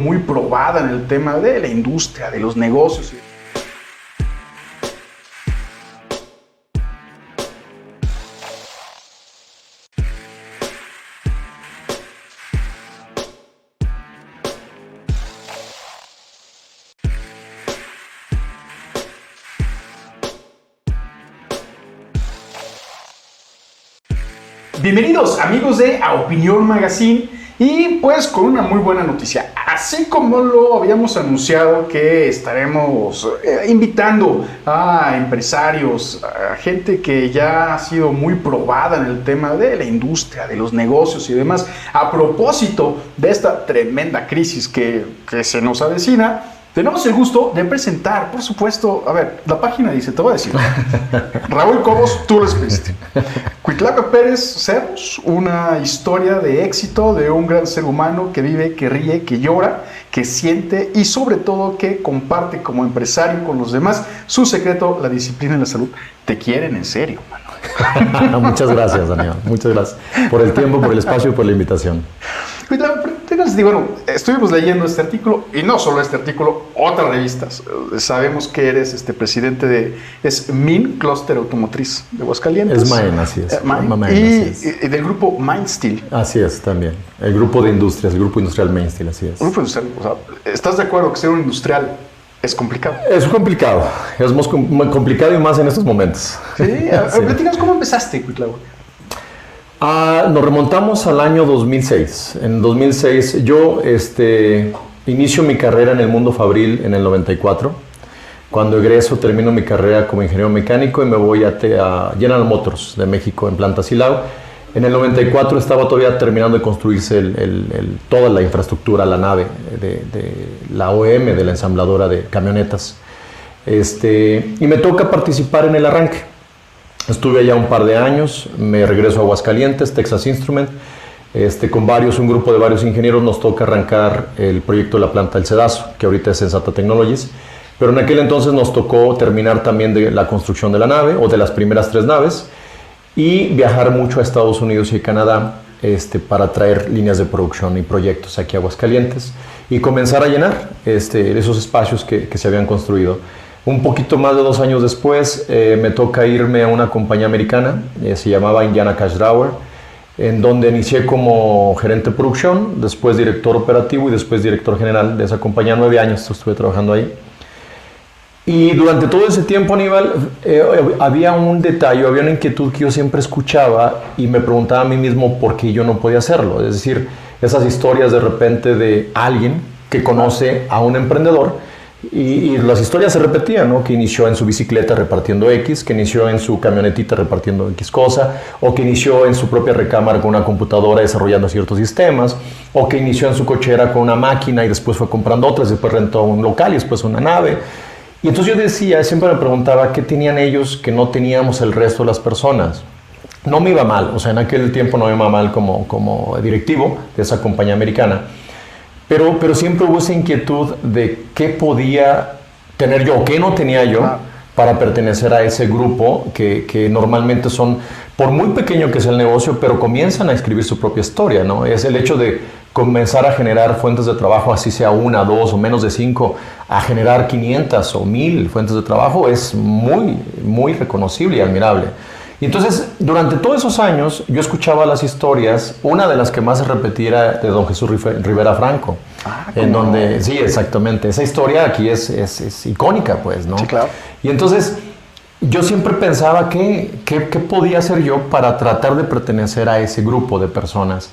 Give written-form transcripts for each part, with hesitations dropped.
muy probada en el tema de la industria, de los negocios. Bienvenidos amigos de A Opinión Magazine y pues con una muy buena noticia. Así como lo habíamos anunciado que estaremos invitando a empresarios, a gente que ya ha sido muy probada en el tema de la industria, de los negocios y demás, a propósito de esta tremenda crisis que se nos avecina. Tenemos el gusto de presentar, por supuesto, a ver, la página dice, te voy a decir, Raúl Cobos, tú lo escribiste. Cuitlaco Pérez Cerros, una historia de éxito de un gran ser humano que vive, que ríe, que llora, que siente y sobre todo que comparte como empresario con los demás su secreto, la disciplina y la salud. Te quieren en serio, mano. Muchas gracias, Daniel. Muchas gracias por el tiempo, por el espacio y por la invitación. Bueno, estuvimos leyendo este artículo y no solo este artículo, otras revistas. Sabemos que eres presidente de MIN, Clúster Automotriz de Aguascalientes. Es MAEN, así es. Y del grupo Mainsteel. Así es, también. El grupo de industrias, el grupo industrial Mainsteel, así es. Grupo industrial, o sea, ¿estás de acuerdo que ser un industrial es complicado? Es complicado, es más complicado y más en estos momentos. Sí, platícanos cómo empezaste, Cuitlaco. Nos remontamos al año 2006. En 2006 yo inicio mi carrera en el mundo fabril en el 94. Cuando egreso termino mi carrera como ingeniero mecánico y me voy a General Motors de México en Planta Silao. En el 94 estaba todavía terminando de construirse toda la infraestructura, la nave de la OEM, de la ensambladora de camionetas. Y me toca participar en el arranque. Estuve allá un par de años, me regreso a Aguascalientes, Texas Instrument, con un grupo de varios ingenieros nos toca arrancar el proyecto de la planta del Cedazo, que ahorita es Sensata Technologies, pero en aquel entonces nos tocó terminar también de la construcción de la nave, o de las primeras 3 naves, y viajar mucho a Estados Unidos y Canadá para traer líneas de producción y proyectos aquí a Aguascalientes, y comenzar a llenar esos espacios que se habían construido. Un poquito más de 2 años después me toca irme a una compañía americana, se llamaba Indiana Cash Drawer, en donde inicié como gerente de producción, después director operativo y después director general de esa compañía. 9 años estuve trabajando ahí. Y durante todo ese tiempo, Aníbal, había un detalle, había una inquietud que yo siempre escuchaba y me preguntaba a mí mismo por qué yo no podía hacerlo. Es decir, esas historias de repente de alguien que conoce a un emprendedor. Y las historias se repetían, ¿no? Que inició en su bicicleta repartiendo X, que inició en su camionetita repartiendo X cosa, o que inició en su propia recámara con una computadora desarrollando ciertos sistemas, o que inició en su cochera con una máquina y después fue comprando otras, después rentó un local y después una nave. Y entonces yo decía, siempre me preguntaba qué tenían ellos que no teníamos el resto de las personas. No me iba mal, o sea, en aquel tiempo no me iba mal como directivo de esa compañía americana. Pero siempre hubo esa inquietud de qué podía tener yo o qué no tenía yo para pertenecer a ese grupo que normalmente son, por muy pequeño que sea el negocio, pero comienzan a escribir su propia historia, ¿no? Es el hecho de comenzar a generar fuentes de trabajo, así sea 1, 2 o menos de 5, a generar 500 o 1000 fuentes de trabajo es muy, muy reconocible y admirable. Y entonces, durante todos esos años, yo escuchaba las historias. Una de las que más se repetía era de don Jesús Rivera Franco. En donde, sí, exactamente. Esa historia aquí es icónica, pues, ¿no? Sí, claro. Y entonces, yo siempre pensaba qué podía hacer yo para tratar de pertenecer a ese grupo de personas.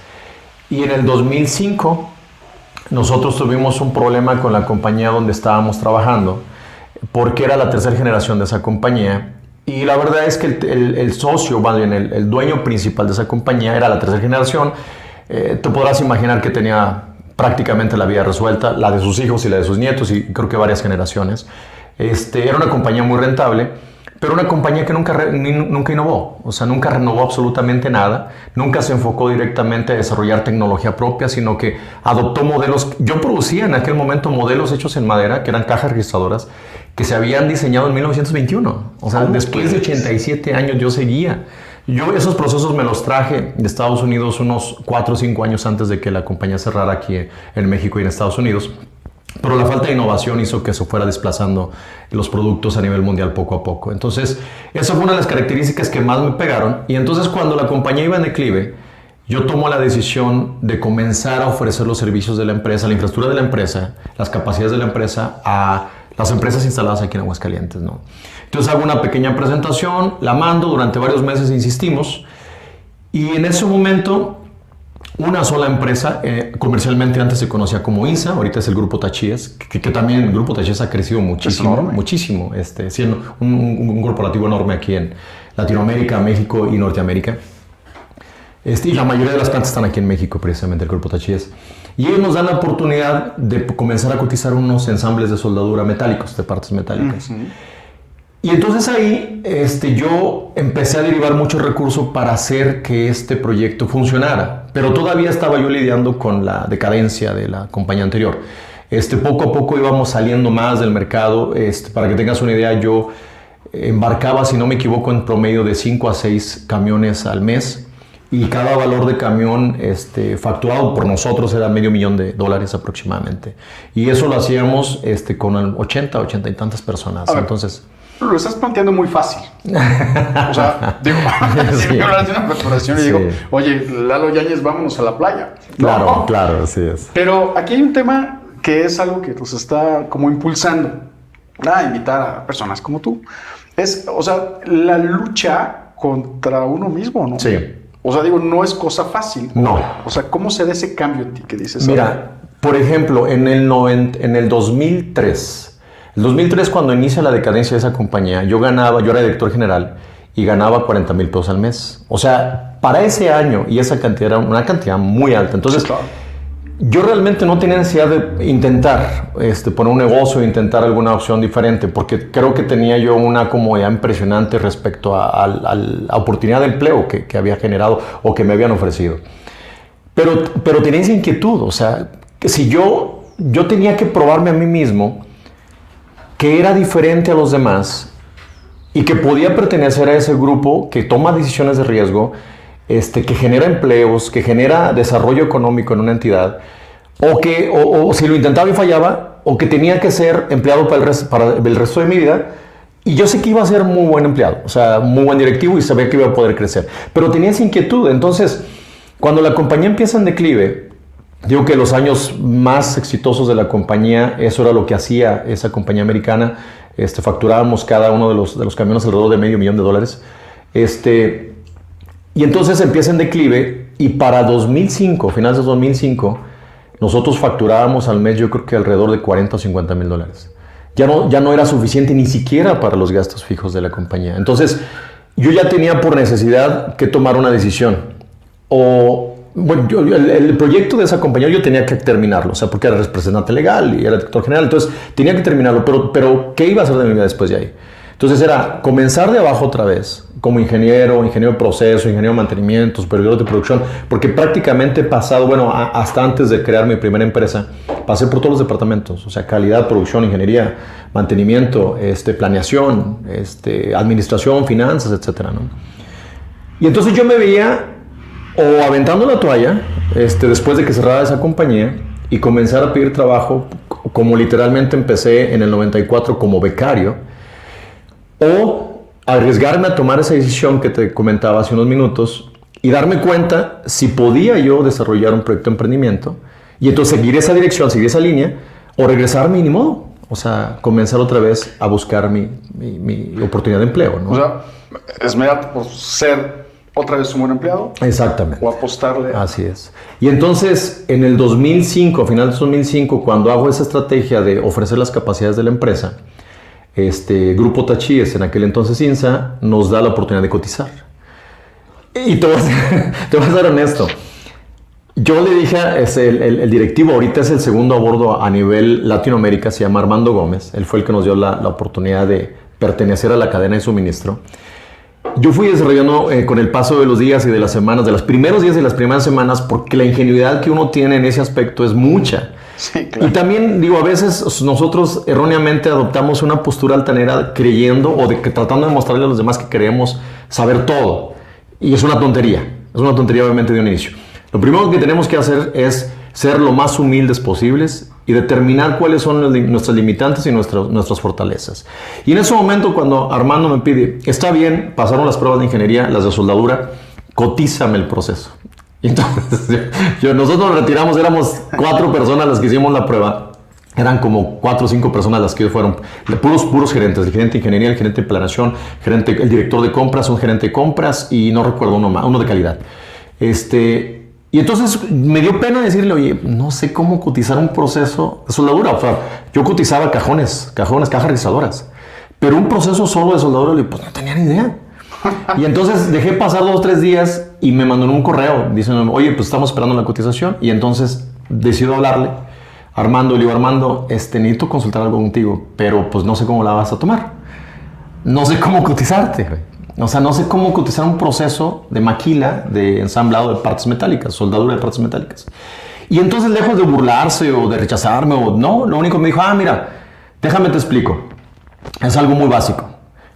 Y en el 2005, nosotros tuvimos un problema con la compañía donde estábamos trabajando, porque era la 3ª generación de esa compañía. Y la verdad es que el socio, más bien el dueño principal de esa compañía era la 3ª generación. Tú podrás imaginar que tenía prácticamente la vida resuelta, la de sus hijos y la de sus nietos y creo que varias generaciones. Era una compañía muy rentable, pero una compañía que nunca innovó, o sea, nunca renovó absolutamente nada, nunca se enfocó directamente a desarrollar tecnología propia, sino que adoptó modelos. Yo producía en aquel momento modelos hechos en madera, que eran cajas registradoras, que se habían diseñado en 1921. O sea, después de 87 años yo seguía Yo esos procesos me los traje de Estados Unidos unos 4 o 5 años antes de que la compañía cerrara aquí en México y en Estados Unidos. Pero la falta de innovación hizo que se fuera desplazando los productos a nivel mundial poco a poco. Entonces, esa fue una de las características que más me pegaron. Y entonces, cuando la compañía iba en declive, yo tomo la decisión de comenzar a ofrecer los servicios de la empresa, la infraestructura de la empresa, las capacidades de la empresa a las empresas instaladas aquí en Aguascalientes, ¿no? Entonces hago una pequeña presentación, la mando, durante varios meses insistimos, y en ese momento una sola empresa, comercialmente antes se conocía como INSA, ahorita es el Grupo Tachíes, que también el Grupo Tachíes ha crecido muchísimo, siendo un corporativo enorme aquí en Latinoamérica, México y Norteamérica. Y la mayoría de las plantas están aquí en México, precisamente el Grupo Tachíes. Y ellos nos dan la oportunidad de comenzar a cotizar unos ensambles de soldadura metálicos, de partes metálicas. Y entonces ahí yo empecé a derivar mucho recurso para hacer que este proyecto funcionara. Pero todavía estaba yo lidiando con la decadencia de la compañía anterior. Poco a poco íbamos saliendo más del mercado. Para que tengas una idea, yo embarcaba, si no me equivoco, en promedio de 5 a 6 camiones al mes. Y cada valor de camión facturado por nosotros era $500,000 aproximadamente. Y eso lo hacíamos con 80 y tantas personas. Entonces, lo estás planteando muy fácil. O sea, digo, si me hablas de una corporación y digo, oye, Lalo Yáñez, vámonos a la playa. Claro, claro, así es. Pero aquí hay un tema que es algo que nos está como impulsando a invitar a personas como tú. O sea, la lucha contra uno mismo, ¿no? Sí. O sea, digo, no es cosa fácil. No. O sea, ¿cómo se da ese cambio en ti que dices? Mira, por ejemplo, en el 2003, cuando inicia la decadencia de esa compañía, yo era director general y ganaba $40,000 al mes. O sea, para ese año, y esa cantidad era una cantidad muy alta. Entonces, claro, yo realmente no tenía necesidad de intentar poner un negocio, intentar alguna opción diferente, porque creo que tenía yo una comodidad impresionante respecto a la oportunidad de empleo que había generado o que me habían ofrecido. Pero tenía esa inquietud, o sea, que si yo tenía que probarme a mí mismo que era diferente a los demás y que podía pertenecer a ese grupo que toma decisiones de riesgo, que genera empleos, que genera desarrollo económico en una entidad, o si lo intentaba y fallaba, o que tenía que ser empleado para el resto de mi vida, y yo sé que iba a ser muy buen empleado, o sea, muy buen directivo y sabía que iba a poder crecer, pero tenía esa inquietud. Entonces, cuando la compañía empieza en declive, digo que los años más exitosos de la compañía, eso era lo que hacía esa compañía americana, facturábamos cada uno de los camiones alrededor de $500,000, y entonces empieza en declive, y para 2005, finales de 2005, nosotros facturábamos al mes, yo creo que alrededor de $40 o $50,000. Ya no era suficiente ni siquiera para los gastos fijos de la compañía. Entonces, yo ya tenía por necesidad que tomar una decisión. El proyecto de esa compañía yo tenía que terminarlo, o sea, porque era representante legal y era director general, entonces tenía que terminarlo, pero ¿qué iba a hacer de mi vida después de ahí? Entonces era comenzar de abajo otra vez, como ingeniero de proceso, ingeniero de mantenimiento, supervisor de producción, porque prácticamente he pasado, hasta antes de crear mi primera empresa, pasé por todos los departamentos, o sea, calidad, producción, ingeniería, mantenimiento, planeación, administración, finanzas, etcétera, ¿no? Y entonces yo me veía o aventando la toalla, después de que cerrara esa compañía y comenzar a pedir trabajo, como literalmente empecé en el 94 como becario, o arriesgarme a tomar esa decisión que te comentaba hace unos minutos y darme cuenta si podía yo desarrollar un proyecto de emprendimiento y entonces seguir esa dirección, seguir esa línea, o regresarme y ni modo. O sea, comenzar otra vez a buscar mi oportunidad de empleo, ¿no? O sea, esmerarte por ser otra vez un buen empleado. Exactamente. O apostarle. Así es. Y entonces, en el 2005, a finales de 2005, cuando hago esa estrategia de ofrecer las capacidades de la empresa, Grupo Tachíes, en aquel entonces INSA, nos da la oportunidad de cotizar. Y te voy a ser honesto. Yo le dije, el directivo, ahorita es el segundo a bordo a nivel Latinoamérica, se llama Armando Gómez. Él fue el que nos dio la oportunidad de pertenecer a la cadena de suministro. Yo fui desarrollando con el paso de los días y de las semanas, de los primeros días y las primeras semanas, porque la ingenuidad que uno tiene en ese aspecto es mucha. Sí, claro. Y también, a veces nosotros erróneamente adoptamos una postura altanera creyendo o tratando de mostrarle a los demás que queremos saber todo. Y es una tontería obviamente de un inicio. Lo primero que tenemos que hacer es ser lo más humildes posibles y determinar cuáles son nuestras limitantes y nuestras fortalezas. Y en ese momento cuando Armando me pide, está bien, pasaron las pruebas de ingeniería, las de soldadura, cotízame el proceso. Y entonces nosotros nos retiramos, éramos 4 personas las que hicimos la prueba. Eran como 4 o 5 personas las que fueron, puros gerentes, el gerente de ingeniería, el gerente de planeación, el director de compras, un gerente de compras y no recuerdo uno de calidad. Y entonces me dio pena decirle, oye, no sé cómo cotizar un proceso de soldadura. O sea, yo cotizaba cajas rizadoras, pero un proceso solo de soldadura, pues no tenía ni idea. Y entonces dejé pasar 2 o 3 días y me mandó un correo diciendo, oye, pues estamos esperando la cotización. Y entonces decido hablarle a Armando y le digo, Armando, necesito consultar algo contigo, pero pues no sé cómo la vas a tomar. No sé cómo cotizarte, güey. O sea, no sé cómo cotizar un proceso de maquila, de ensamblado de partes metálicas, soldadura de partes metálicas. Y entonces, lejos de burlarse o de rechazarme, no, lo único que me dijo, mira, déjame te explico. Es algo muy básico.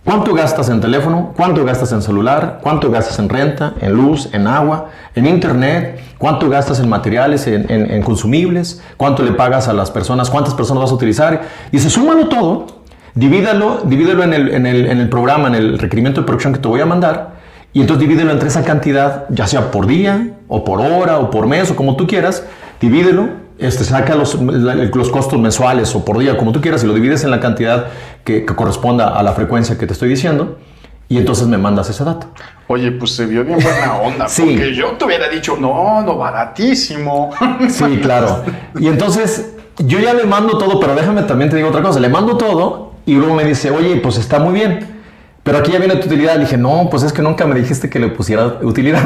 ¿Cuánto gastas en teléfono? ¿Cuánto gastas en celular? ¿Cuánto gastas en renta, en luz, en agua, en internet? ¿Cuánto gastas en materiales, en consumibles? ¿Cuánto le pagas a las personas? ¿Cuántas personas vas a utilizar? Y se súmalo todo, divídelo en el programa, en el requerimiento de producción que te voy a mandar, y entonces divídelo entre esa cantidad, ya sea por día, o por hora, o por mes, o como tú quieras, divídelo. Saca los costos mensuales o por día, como tú quieras, y lo divides en la cantidad que corresponda a la frecuencia que te estoy diciendo, y entonces me mandas ese dato. Oye, pues se vio bien buena onda, sí. Porque yo te hubiera dicho, no, baratísimo. Sí, claro. Y entonces yo ya le mando todo, pero déjame también te digo otra cosa, le mando todo y luego me dice, oye, pues está muy bien, pero aquí ya viene tu utilidad. Le dije, no, pues es que nunca me dijiste que le pusiera utilidad.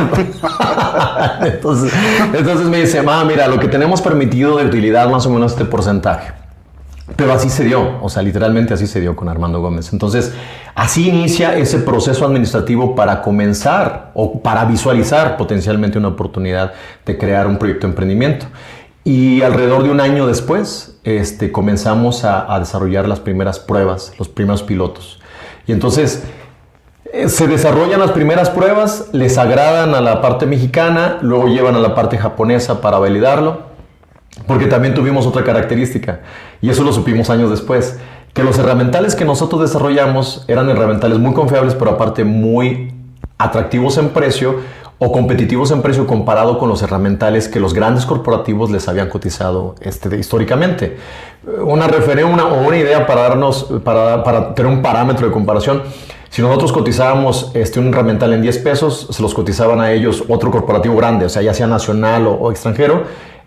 entonces me dice, mira, lo que tenemos permitido de utilidad más o menos este porcentaje. Pero así se dio, o sea, literalmente así se dio con Armando Gómez. Entonces, así inicia ese proceso administrativo para comenzar o para visualizar potencialmente una oportunidad de crear un proyecto de emprendimiento. Y alrededor de un año después, comenzamos a desarrollar las primeras pruebas, los primeros pilotos. Y entonces se desarrollan las primeras pruebas, les agradan a la parte mexicana, luego llevan a la parte japonesa para validarlo, porque también tuvimos otra característica, y eso lo supimos años después, que los herramientales que nosotros desarrollamos eran herramientales muy confiables, pero aparte muy atractivos en precio o competitivos en precio comparado con los herramientales que los grandes corporativos les habían cotizado históricamente. Una idea para tener un parámetro de comparación. Si nosotros cotizábamos un herramiental en 10 pesos, se los cotizaban a ellos otro corporativo grande, o sea, ya sea nacional o extranjero,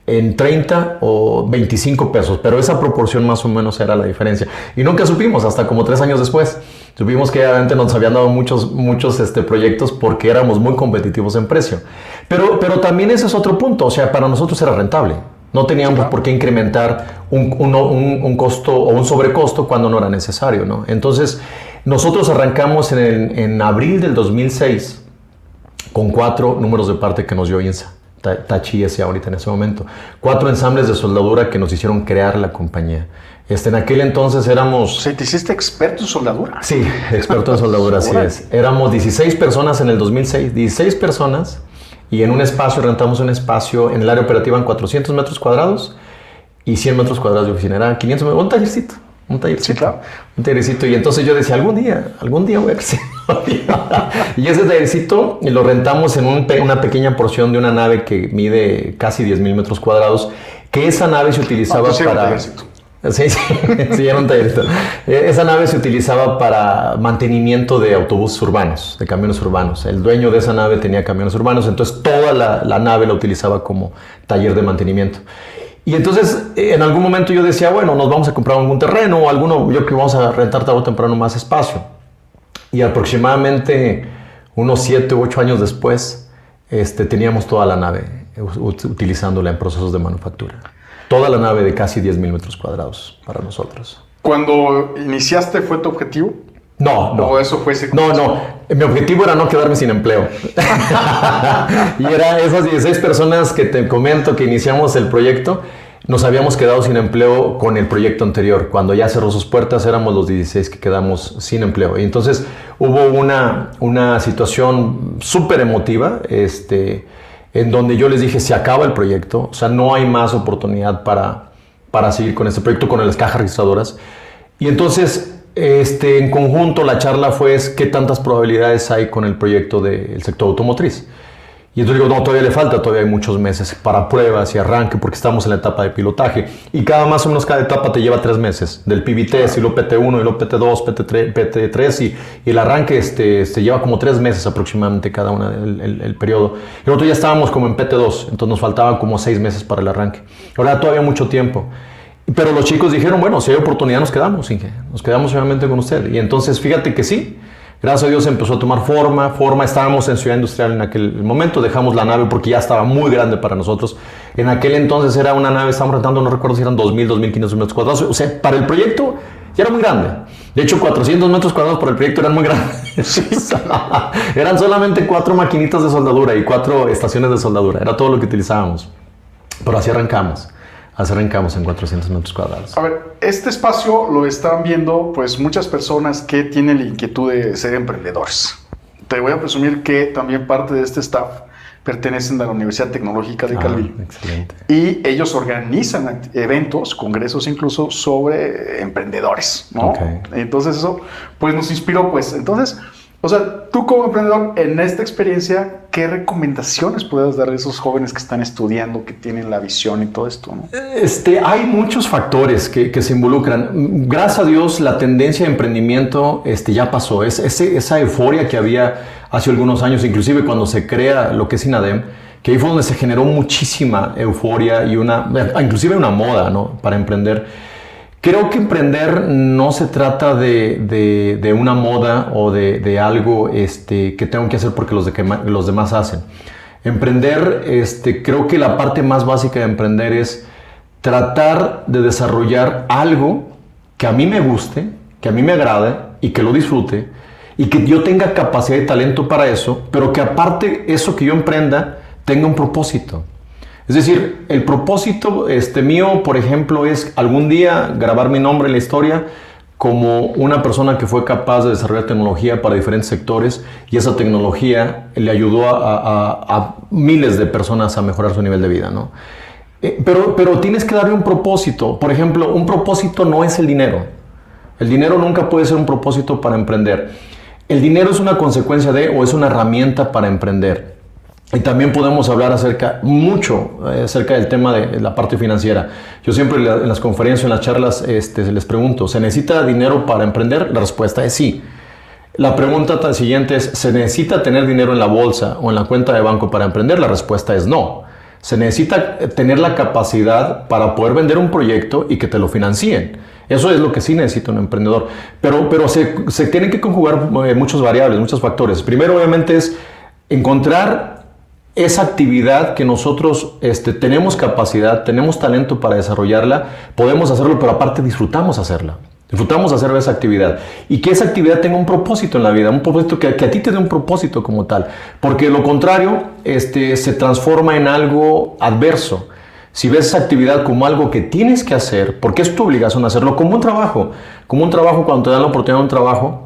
en 30 o 25 pesos, pero esa proporción más o menos era la diferencia. Y nunca supimos, hasta como 3 años después. Supimos que obviamente nos habían dado muchos proyectos porque éramos muy competitivos en precio. Pero también ese es otro punto, o sea, para nosotros era rentable. No teníamos por qué incrementar un costo o un sobrecosto cuando no era necesario, ¿no? Entonces, nosotros arrancamos en abril del 2006 con 4 números de parte que nos dio INSA. Tachi ese ahorita en ese momento. 4 ensambles de soldadura que nos hicieron crear la compañía. En aquel entonces éramos... O sea, ¿te hiciste experto en soldadura? Sí, experto en soldadura, así es. Éramos 16 personas en el 2006, 16 personas, y en un espacio, rentamos un espacio en el área operativa en 400 metros cuadrados y 100 metros cuadrados de oficina. Era 500 metros, un tallercito. Sí, claro. Un tallercito. Y entonces yo decía, algún día voy a crecer. Y ese tallercito lo rentamos en una pequeña porción de una nave que mide casi 10,000 metros cuadrados, que esa nave se utilizaba para... Sí, era un tallerito. Esa nave se utilizaba para mantenimiento de autobuses urbanos, de camiones urbanos. El dueño de esa nave tenía camiones urbanos, entonces toda la nave la utilizaba como taller de mantenimiento. Y entonces, en algún momento yo decía, bueno, nos vamos a comprar algún terreno o yo que vamos a rentar tarde o temprano más espacio. Y aproximadamente unos 7 u 8 años después, teníamos toda la nave utilizándola en procesos de manufactura. Toda la nave de casi 10,000 metros cuadrados para nosotros. ¿Cuando iniciaste fue tu objetivo? No. ¿O eso fue No. Mi objetivo era no quedarme sin empleo. Y era esas 16 personas que te comento que iniciamos el proyecto. nos habíamos quedado sin empleo con el proyecto anterior. Cuando ya cerró sus puertas, éramos los 16 que quedamos sin empleo. Y entonces hubo una situación súper emotiva, en donde yo les dije, se acaba el proyecto, o sea, no hay más oportunidad para seguir con este proyecto, con las cajas registradoras. Y entonces, en conjunto, la charla fue, ¿qué tantas probabilidades hay con el proyecto del sector automotriz? Y entonces digo, no, todavía le falta, todavía hay muchos meses para pruebas y arranque, porque estamos en la etapa de pilotaje. Y más o menos cada etapa te lleva 3 meses, del PV-test, y luego PT1, y luego PT2, PT3, y el arranque se lleva como 3 meses aproximadamente cada uno el periodo. Y nosotros ya estábamos como en PT2, entonces nos faltaban como 6 meses para el arranque. Ahora todavía mucho tiempo. Pero los chicos dijeron, bueno, si hay oportunidad nos quedamos, Inge, nos quedamos obviamente con usted. Y entonces fíjate que sí. Gracias a Dios empezó a tomar forma. Estábamos en Ciudad Industrial en aquel momento, dejamos la nave porque ya estaba muy grande para nosotros. En aquel entonces era una nave, estábamos rentando, no recuerdo si eran 2.000, 2.500 metros cuadrados. O sea, para el proyecto ya era muy grande. De hecho, 400 metros cuadrados por el proyecto eran muy grandes. Eran solamente 4 maquinitas de soldadura y 4 estaciones de soldadura. Era todo lo que utilizábamos. Pero así arrancamos. En 400 metros cuadrados. A ver, este espacio lo están viendo pues muchas personas que tienen la inquietud de ser emprendedores. Te voy a presumir que también parte de este staff pertenecen a la Universidad Tecnológica de Calvillo. Excelente. Y ellos organizan eventos, congresos incluso, sobre emprendedores, ¿no? Okay. Entonces eso pues nos inspiró, pues. Entonces, o sea, tú como emprendedor, en esta experiencia, ¿qué recomendaciones puedes dar a esos jóvenes que están estudiando, que tienen la visión y todo esto, ¿no? Hay muchos factores que se involucran. Gracias a Dios, la tendencia de emprendimiento ya pasó. Esa euforia que había hace algunos años, inclusive cuando se crea lo que es INADEM, que ahí fue donde se generó muchísima euforia y inclusive una moda, ¿no?, para emprender. Creo que emprender no se trata de una moda o de algo que tengo que hacer porque los demás hacen. Emprender, creo que la parte más básica de emprender es tratar de desarrollar algo que a mí me guste, que a mí me agrade y que lo disfrute y que yo tenga capacidad y talento para eso, pero que aparte eso que yo emprenda tenga un propósito. Es decir, el propósito mío, por ejemplo, es algún día grabar mi nombre en la historia como una persona que fue capaz de desarrollar tecnología para diferentes sectores y esa tecnología le ayudó a miles de personas a mejorar su nivel de vida, ¿no? Pero tienes que darle un propósito. Por ejemplo, un propósito no es el dinero. El dinero nunca puede ser un propósito para emprender. El dinero es una consecuencia o es una herramienta para emprender. Y también podemos hablar mucho acerca del tema de la parte financiera. Yo siempre en las conferencias, en las charlas, les pregunto, ¿se necesita dinero para emprender? La respuesta es sí. La pregunta siguiente es, ¿se necesita tener dinero en la bolsa o en la cuenta de banco para emprender? La respuesta es no. Se necesita tener la capacidad para poder vender un proyecto y que te lo financien. Eso es lo que sí necesita un emprendedor. Pero se tienen que conjugar muchas variables, muchos factores. Primero, obviamente, es encontrar esa actividad que nosotros tenemos capacidad, tenemos talento para desarrollarla, podemos hacerlo, pero aparte disfrutamos hacerla. Disfrutamos hacer esa actividad. Y que esa actividad tenga un propósito en la vida, un propósito que a ti te dé un propósito como tal. Porque de lo contrario, se transforma en algo adverso. Si ves esa actividad como algo que tienes que hacer, porque es tu obligación hacerlo, como un trabajo cuando te dan la oportunidad de un trabajo,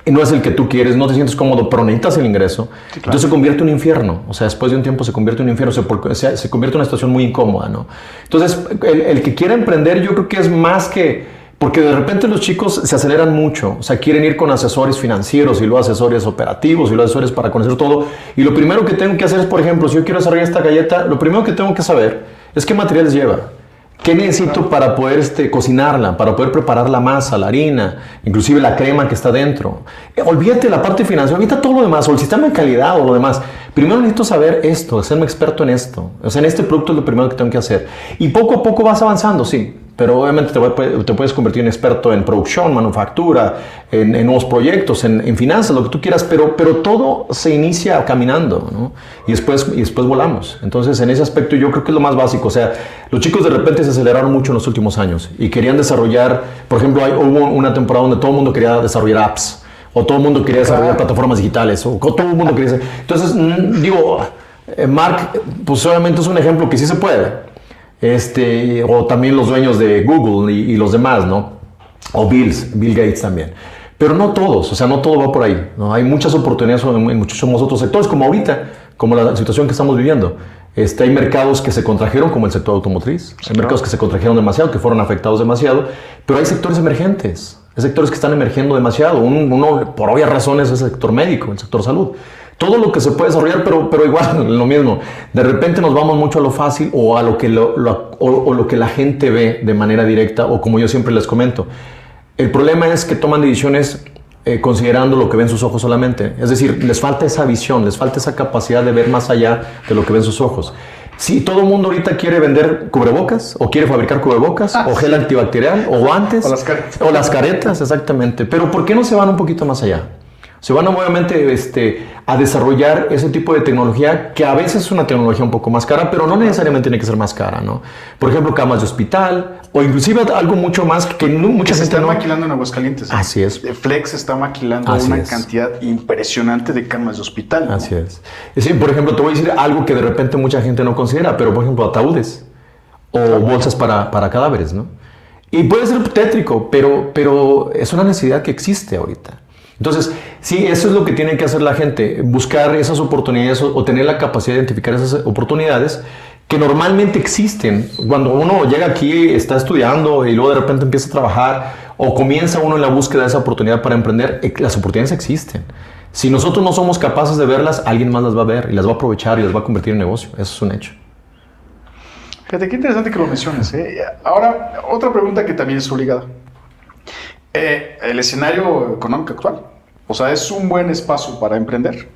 y no es el que tú quieres, no te sientes cómodo, pero necesitas el ingreso, sí, claro. Entonces se convierte en un infierno. O sea, después de un tiempo se convierte en un infierno, se convierte en una situación muy incómoda, ¿no? Entonces, el que quiera emprender, yo creo que es más que... Porque de repente los chicos se aceleran mucho, o sea, quieren ir con asesores financieros y luego asesores operativos y luego asesores para conocer todo. Y lo primero que tengo que hacer es, por ejemplo, si yo quiero desarrollar esta galleta, lo primero que tengo que saber es qué materiales lleva. ¿Qué necesito para poder cocinarla, para poder preparar la masa, la harina, inclusive la crema que está dentro? Olvídate la parte financiera, olvídate todo lo demás, o el sistema de calidad o lo demás. Primero necesito saber esto, hacerme experto en esto. O sea, en este producto es lo primero que tengo que hacer. Y poco a poco vas avanzando, sí. Pero obviamente te puedes convertir en experto en producción, manufactura, en nuevos proyectos, en finanzas, lo que tú quieras, pero todo se inicia caminando, ¿no? Y después volamos. Entonces, en ese aspecto yo creo que es lo más básico. O sea, los chicos de repente se aceleraron mucho en los últimos años y querían desarrollar, por ejemplo, hubo una temporada donde todo el mundo quería desarrollar apps, o todo el mundo quería desarrollar plataformas digitales, o todo el mundo quería hacer. Entonces, Mark, pues obviamente es un ejemplo que sí se puede. O también los dueños de Google y los demás, ¿no? O Bill Gates también. Pero no todos, o sea, no todo va por ahí, ¿no? Hay muchas oportunidades en muchísimos otros sectores, como ahorita, como la situación que estamos viviendo. Hay mercados que se contrajeron, como el sector automotriz. Hay mercados que se contrajeron demasiado, que fueron afectados demasiado. Pero hay sectores emergentes. Hay sectores que están emergiendo demasiado. Uno, por obvias razones, es el sector médico, el sector salud. Todo lo que se puede desarrollar, pero igual, lo mismo. De repente nos vamos mucho a lo fácil o a lo que la gente ve de manera directa, o como yo siempre les comento. El problema es que toman decisiones considerando lo que ven sus ojos solamente. Es decir, les falta esa visión, les falta esa capacidad de ver más allá de lo que ven sus ojos. Si todo el mundo ahorita quiere vender cubrebocas, o quiere fabricar cubrebocas, o gel antibacterial, o guantes, o las caretas, exactamente. Pero ¿por qué no se van un poquito más allá? Se van obviamente a desarrollar ese tipo de tecnología, que a veces es una tecnología un poco más cara, pero no necesariamente tiene que ser más cara, ¿no? Por ejemplo, camas de hospital, o inclusive algo mucho más que mucha se gente está maquilando en Aguascalientes. Así es. Flex está maquilando una cantidad impresionante de camas de hospital, ¿no? Así es. Sí, por ejemplo, te voy a decir algo que de repente mucha gente no considera, pero por ejemplo, ataúdes o bolsas para cadáveres, ¿no? Y puede ser tétrico, pero es una necesidad que existe ahorita. Entonces, sí, eso es lo que tiene que hacer la gente, buscar esas oportunidades o tener la capacidad de identificar esas oportunidades que normalmente existen. Cuando uno llega aquí, está estudiando y luego de repente empieza a trabajar o comienza uno en la búsqueda de esa oportunidad para emprender, las oportunidades existen. Si nosotros no somos capaces de verlas, alguien más las va a ver y las va a aprovechar y las va a convertir en negocio. Eso es un hecho. Fíjate, qué interesante que lo menciones, ¿eh? Ahora, otra pregunta que también es obligada. El escenario económico actual, o sea, ¿es un buen espacio para emprender?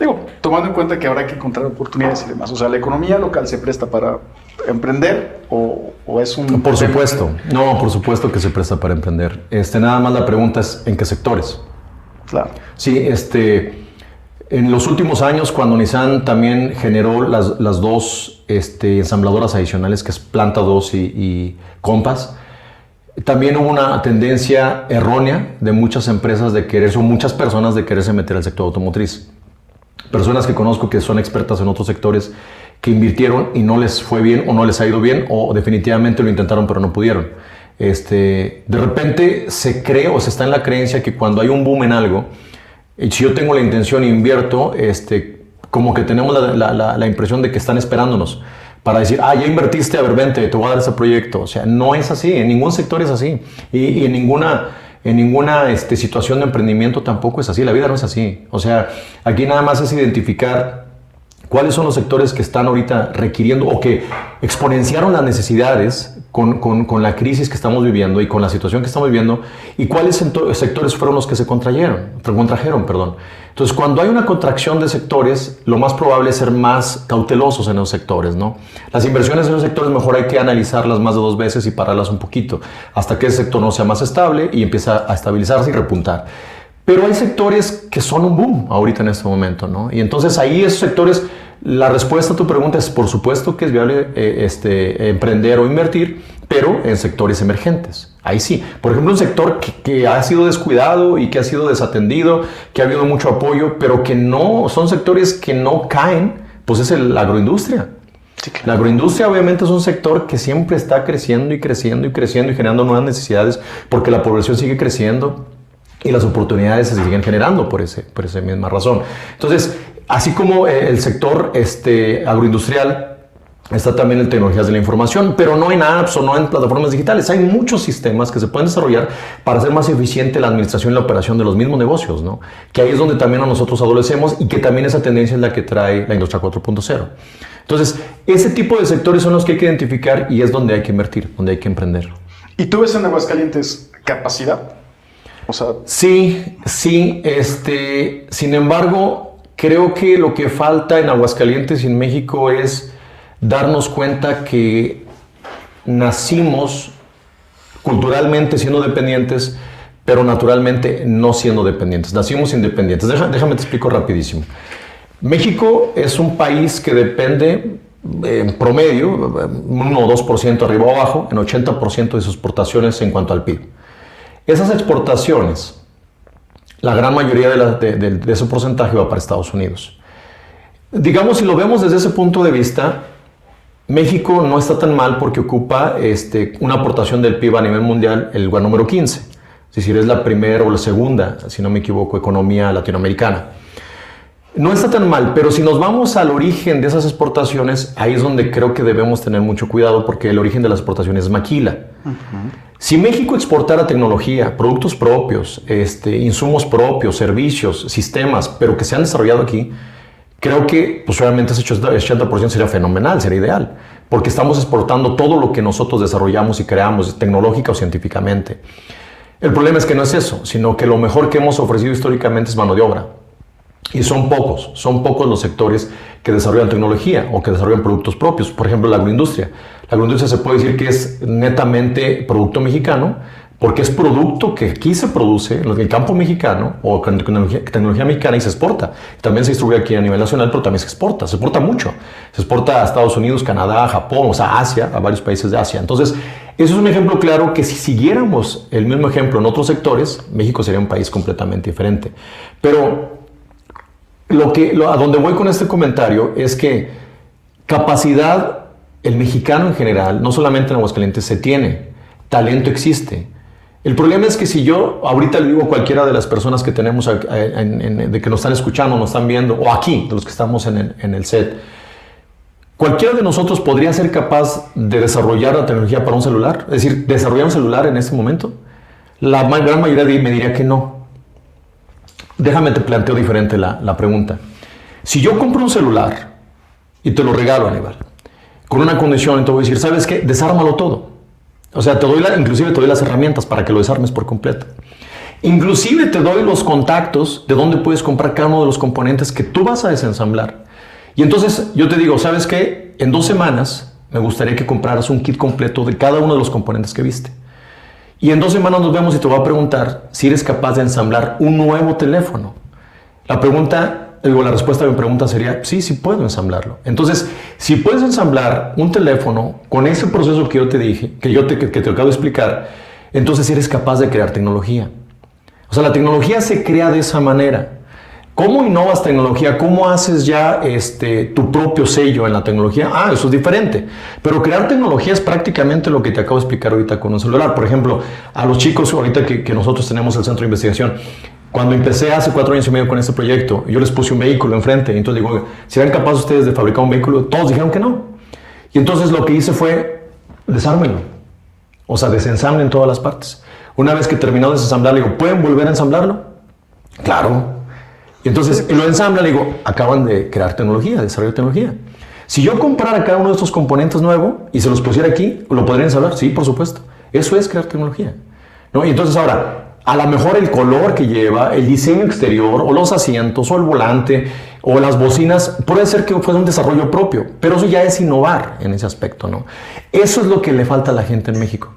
Digo, tomando en cuenta que habrá que encontrar oportunidades y demás. O sea, ¿la economía local se presta para emprender o es un...? Por supuesto. No, por supuesto que se presta para emprender. Nada más la pregunta es ¿en qué sectores? Claro. Sí, en los últimos años, cuando Nissan también generó las dos ensambladoras adicionales, que es Planta 2 y Compass, también hubo una tendencia errónea de muchas empresas o muchas personas de quererse meter al sector automotriz. Personas que conozco que son expertas en otros sectores, que invirtieron y no les fue bien o no les ha ido bien, o definitivamente lo intentaron pero no pudieron. De repente se cree o se está en la creencia que cuando hay un boom en algo, si yo tengo la intención e invierto, como que tenemos la impresión de que están esperándonos para decir, ya invertiste, a ver, vente, te voy a dar ese proyecto. O sea, no es así, en ningún sector es así. Y en ninguna situación de emprendimiento tampoco es así, la vida no es así. O sea, aquí nada más es identificar cuáles son los sectores que están ahorita requiriendo o que exponenciaron las necesidades con la crisis que estamos viviendo y con la situación que estamos viviendo, y cuáles sectores fueron los que se contrajeron. Entonces, cuando hay una contracción de sectores, lo más probable es ser más cautelosos en los sectores, ¿no? Las inversiones en los sectores mejor hay que analizarlas más de 2 veces y pararlas un poquito, hasta que ese sector no sea más estable y empieza a estabilizarse y repuntar. Pero hay sectores que son un boom ahorita en este momento, ¿no? Y entonces ahí esos sectores, la respuesta a tu pregunta es por supuesto que es viable emprender o invertir, pero en sectores emergentes. Ahí sí. Por ejemplo, un sector que ha sido descuidado y que ha sido desatendido, que ha habido mucho apoyo, pero que no son sectores que no caen, pues es la agroindustria. Sí, claro. La agroindustria obviamente es un sector que siempre está creciendo y creciendo y creciendo y generando nuevas necesidades porque la población sigue creciendo y las oportunidades se siguen generando por esa misma razón. Entonces, así como el sector agroindustrial, está también en tecnologías de la información, pero no en apps o no en plataformas digitales. Hay muchos sistemas que se pueden desarrollar para hacer más eficiente la administración y la operación de los mismos negocios, ¿no? Que ahí es donde también a nosotros adolecemos y que también esa tendencia es la que trae la industria 4.0. Entonces, ese tipo de sectores son los que hay que identificar y es donde hay que invertir, donde hay que emprender. ¿Y tú ves en Aguascalientes capacidad? O sea... Sí. Sin embargo, creo que lo que falta en Aguascalientes y en México es darnos cuenta que nacimos culturalmente siendo dependientes, pero naturalmente no siendo dependientes. Nacimos independientes. Déjame te explico rapidísimo. México es un país que depende en promedio, 1 o 2% arriba o abajo, en 80% de sus exportaciones en cuanto al PIB. Esas exportaciones, la gran mayoría de ese porcentaje va para Estados Unidos. Digamos, si lo vemos desde ese punto de vista, México no está tan mal porque ocupa una aportación del PIB a nivel mundial, el lugar número 15. Es decir, es la primera o la segunda, si no me equivoco, economía latinoamericana. No está tan mal, pero si nos vamos al origen de esas exportaciones, ahí es donde creo que debemos tener mucho cuidado porque el origen de las exportaciones es maquila. Si México exportara tecnología, productos propios, insumos propios, servicios, sistemas, pero que se han desarrollado aquí, creo que pues, obviamente ese 80% sería fenomenal, sería ideal, porque estamos exportando todo lo que nosotros desarrollamos y creamos tecnológica o científicamente. El problema es que no es eso, sino que lo mejor que hemos ofrecido históricamente es mano de obra. Y son pocos los sectores que desarrollan tecnología o que desarrollan productos propios. Por ejemplo, la agroindustria. La agroindustria se puede decir que es netamente producto mexicano, porque es producto que aquí se produce en el campo mexicano o con tecnología mexicana y se exporta. También se distribuye aquí a nivel nacional, pero también se exporta mucho. Se exporta a Estados Unidos, Canadá, Japón, o sea, Asia, a varios países de Asia. Entonces, eso es un ejemplo claro que si siguiéramos el mismo ejemplo en otros sectores, México sería un país completamente diferente. Pero a donde voy con este comentario es que capacidad, el mexicano en general, no solamente en Aguascalientes, se tiene, talento existe. El problema es que si yo ahorita le digo a cualquiera de las personas que tenemos, de que nos están escuchando, nos están viendo, o aquí, de los que estamos en el set, cualquiera de nosotros podría ser capaz de desarrollar la tecnología para un celular, es decir, desarrollar un celular en este momento. La gran mayoría me diría que no. Déjame te planteo diferente la pregunta. Si yo compro un celular y te lo regalo, Aníbal, con una condición, te voy a decir, ¿sabes qué? Desármalo todo. O sea, inclusive te doy las herramientas para que lo desarmes por completo. Inclusive te doy los contactos de dónde puedes comprar cada uno de los componentes que tú vas a desensamblar. Y entonces yo te digo, ¿sabes qué? En 2 semanas me gustaría que compraras un kit completo de cada uno de los componentes que viste. Y en 2 semanas nos vemos y te voy a preguntar si eres capaz de ensamblar un nuevo teléfono. La respuesta a mi pregunta sería, sí puedo ensamblarlo. Entonces, si puedes ensamblar un teléfono con ese proceso que yo te dije, que te acabo de explicar, entonces eres capaz de crear tecnología. O sea, la tecnología se crea de esa manera. ¿Cómo innovas tecnología? ¿Cómo haces ya tu propio sello en la tecnología? Eso es diferente. Pero crear tecnología es prácticamente lo que te acabo de explicar ahorita con un celular. Por ejemplo, a los chicos ahorita que nosotros tenemos el centro de investigación, cuando empecé hace 4 años y medio con este proyecto, yo les puse un vehículo enfrente y entonces digo, si eran capaces ustedes de fabricar un vehículo, todos dijeron que no. Y entonces lo que hice fue, desármenlo. O sea, desensamblen todas las partes. Una vez que terminó de desensamblar, le digo, ¿pueden volver a ensamblarlo? Claro. Y entonces lo ensamblan, le digo, acaban de crear tecnología, desarrollar tecnología. Si yo comprara cada uno de estos componentes nuevo y se los pusiera aquí, ¿lo podrían ensamblar? Sí, por supuesto. Eso es crear tecnología, ¿no? Y entonces ahora, a lo mejor el color que lleva, el diseño exterior, o los asientos, o el volante, o las bocinas, puede ser que fuera un desarrollo propio, pero eso ya es innovar en ese aspecto, ¿no? Eso es lo que le falta a la gente en México.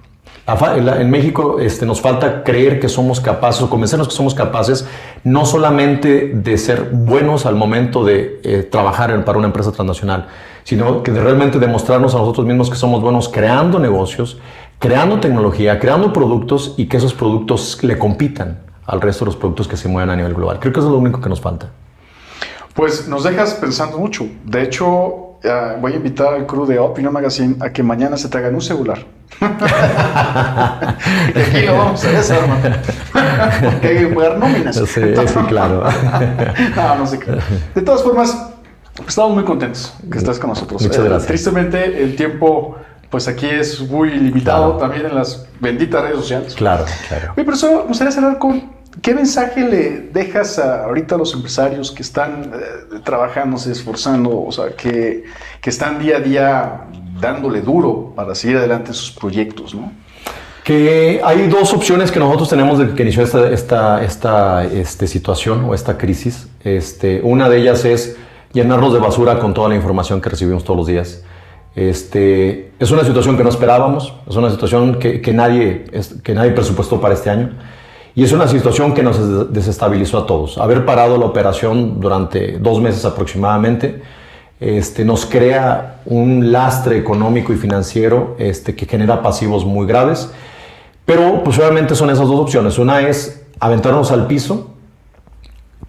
En México nos falta creer que somos capaces, o convencernos que somos capaces, no solamente de ser buenos al momento de trabajar para una empresa transnacional, sino que de realmente demostrarnos a nosotros mismos que somos buenos creando negocios, creando tecnología, creando productos y que esos productos le compitan al resto de los productos que se mueven a nivel global. Creo que eso es lo único que nos falta. Pues nos dejas pensando mucho. De hecho, voy a invitar al crew de Opinion Magazine a que mañana se traigan un celular. Y aquí lo vamos a desarmar. Porque hay que pagar nóminas. Sí, claro. No sé. De todas formas, estamos muy contentos que estés con nosotros. Muchas gracias. Tristemente, el tiempo, pues aquí es muy limitado, claro. También en las benditas redes sociales. Claro. Oye, pero eso me gustaría cerrar con ¿qué mensaje le dejas ahorita a los empresarios que están trabajándose, esforzando, o sea, que están día a día dándole duro para seguir adelante sus proyectos, ¿no? Que hay 2 opciones que nosotros tenemos desde que inició esta situación o esta crisis. Una de ellas es llenarnos de basura con toda la información que recibimos todos los días. Es una situación que no esperábamos, es una situación que nadie presupuestó para este año. Y es una situación que nos desestabilizó a todos. Haber parado la operación durante 2 meses aproximadamente nos crea un lastre económico y financiero que genera pasivos muy graves. Pero pues obviamente son esas 2 opciones. Una es aventarnos al piso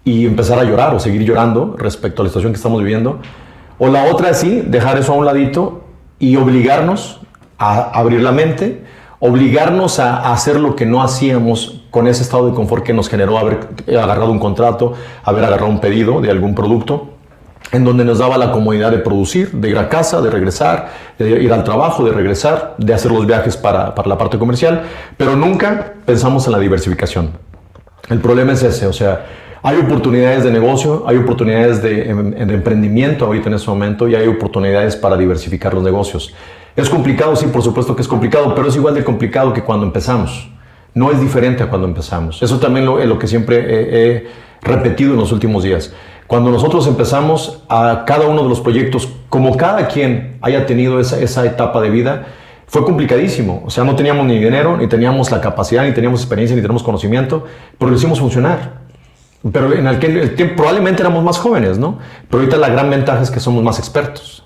y empezar a llorar o seguir llorando respecto a la situación que estamos viviendo. O la otra es sí, dejar eso a un ladito y obligarnos a abrir la mente, obligarnos a hacer lo que no hacíamos con ese estado de confort que nos generó haber agarrado un contrato, haber agarrado un pedido de algún producto, en donde nos daba la comodidad de producir, de ir a casa, de regresar, de ir al trabajo, de regresar, de hacer los viajes para la parte comercial, pero nunca pensamos en la diversificación. El problema es ese, o sea, hay oportunidades de negocio, hay oportunidades de emprendimiento ahorita en este momento y hay oportunidades para diversificar los negocios. ¿Es complicado? Sí, por supuesto que es complicado, pero es igual de complicado que cuando empezamos. No es diferente a cuando empezamos. Eso también es lo que siempre he repetido en los últimos días. Cuando nosotros empezamos a cada uno de los proyectos, como cada quien haya tenido esa etapa de vida, fue complicadísimo. O sea, no teníamos ni dinero, ni teníamos la capacidad, ni teníamos experiencia, ni teníamos conocimiento, pero lo hicimos funcionar. Pero en aquel tiempo probablemente éramos más jóvenes, ¿no? Pero ahorita la gran ventaja es que somos más expertos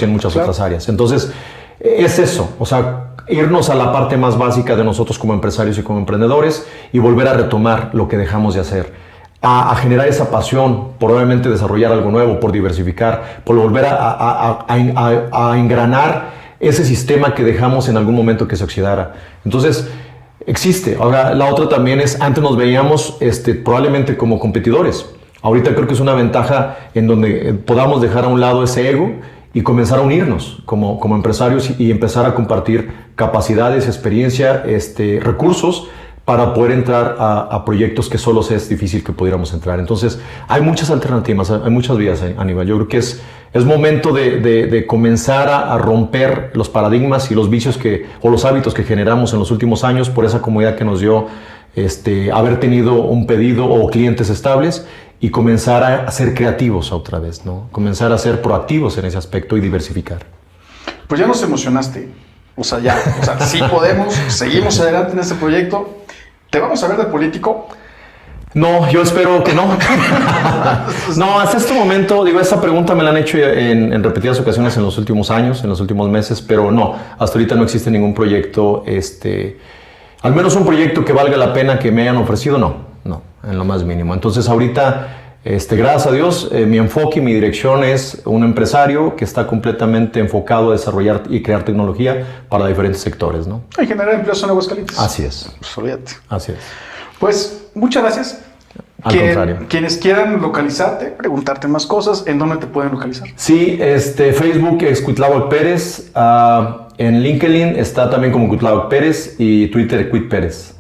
y en muchas otras áreas. Entonces, es eso, o sea, irnos a la parte más básica de nosotros como empresarios y como emprendedores y volver a retomar lo que dejamos de hacer. A generar esa pasión por obviamente desarrollar algo nuevo, por diversificar, por volver a engranar ese sistema que dejamos en algún momento que se oxidara. Entonces, existe. Ahora, la otra también es, antes nos veíamos probablemente como competidores. Ahorita creo que es una ventaja en donde podamos dejar a un lado ese ego y comenzar a unirnos como empresarios y empezar a compartir capacidades, experiencia, recursos para poder entrar a proyectos que solo es difícil que pudiéramos entrar. Entonces, hay muchas alternativas, hay muchas vías, Aníbal. Yo creo que es momento de comenzar a romper los paradigmas y los vicios o los hábitos que generamos en los últimos años por esa comodidad que nos dio haber tenido un pedido o clientes estables y comenzar a ser creativos otra vez, ¿no? Comenzar a ser proactivos en ese aspecto y diversificar. Pues ya nos emocionaste. O sea, sí podemos, seguimos adelante en este proyecto. ¿Te vamos a ver de político? No, yo espero que no. No, hasta este momento, digo, esta pregunta me la han hecho en repetidas ocasiones en los últimos años, en los últimos meses, pero no, hasta ahorita no existe ningún proyecto, al menos un proyecto que valga la pena que me hayan ofrecido, no, en lo más mínimo. Entonces ahorita, gracias a Dios, mi enfoque y mi dirección es un empresario que está completamente enfocado a desarrollar y crear tecnología para diferentes sectores, ¿no? Y generar empleos en Aguascalientes. Así es. Pues olvídate. Así es. Pues muchas gracias. Al contrario. Quienes quieran localizarte, preguntarte más cosas, ¿en dónde te pueden localizar? Sí, Facebook es Cuitláhuac Pérez, en LinkedIn está también como Cuitláhuac Pérez y Twitter Cuit Pérez.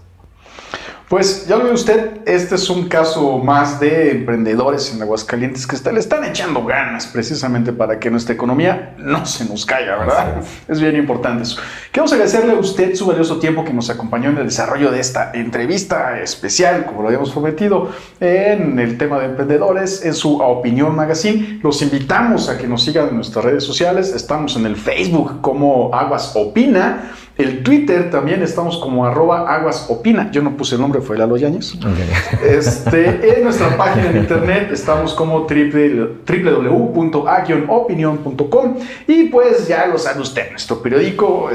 Pues ya lo ve usted, este es un caso más de emprendedores en Aguascalientes que le están echando ganas precisamente para que nuestra economía no se nos caiga, ¿verdad? Es bien importante eso. Queremos agradecerle a usted su valioso tiempo que nos acompañó en el desarrollo de esta entrevista especial, como lo habíamos prometido, en el tema de emprendedores, en su Opinión Magazine. Los invitamos a que nos sigan en nuestras redes sociales. Estamos en el Facebook como Aguas Opina. El Twitter también estamos como @aguasopina. Yo no puse el nombre, fue Lalo Yáñez. Okay. En nuestra página en internet estamos como www.a-opinion.com y pues ya lo sabe usted, nuestro periódico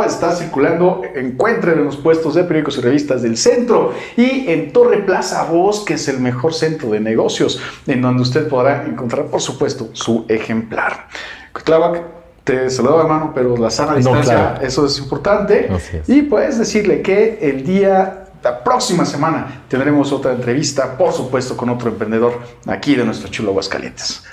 está circulando. Encuentren en los puestos de periódicos y revistas del centro y en Torre Plaza Voz, que es el mejor centro de negocios, en donde usted podrá encontrar, por supuesto, su ejemplar. Cuitláhuac, te saludo, hermano, pero la sana distancia, claro, eso es importante. Y puedes decirle que la próxima semana tendremos otra entrevista, por supuesto, con otro emprendedor aquí de nuestro chulo Aguascalientes.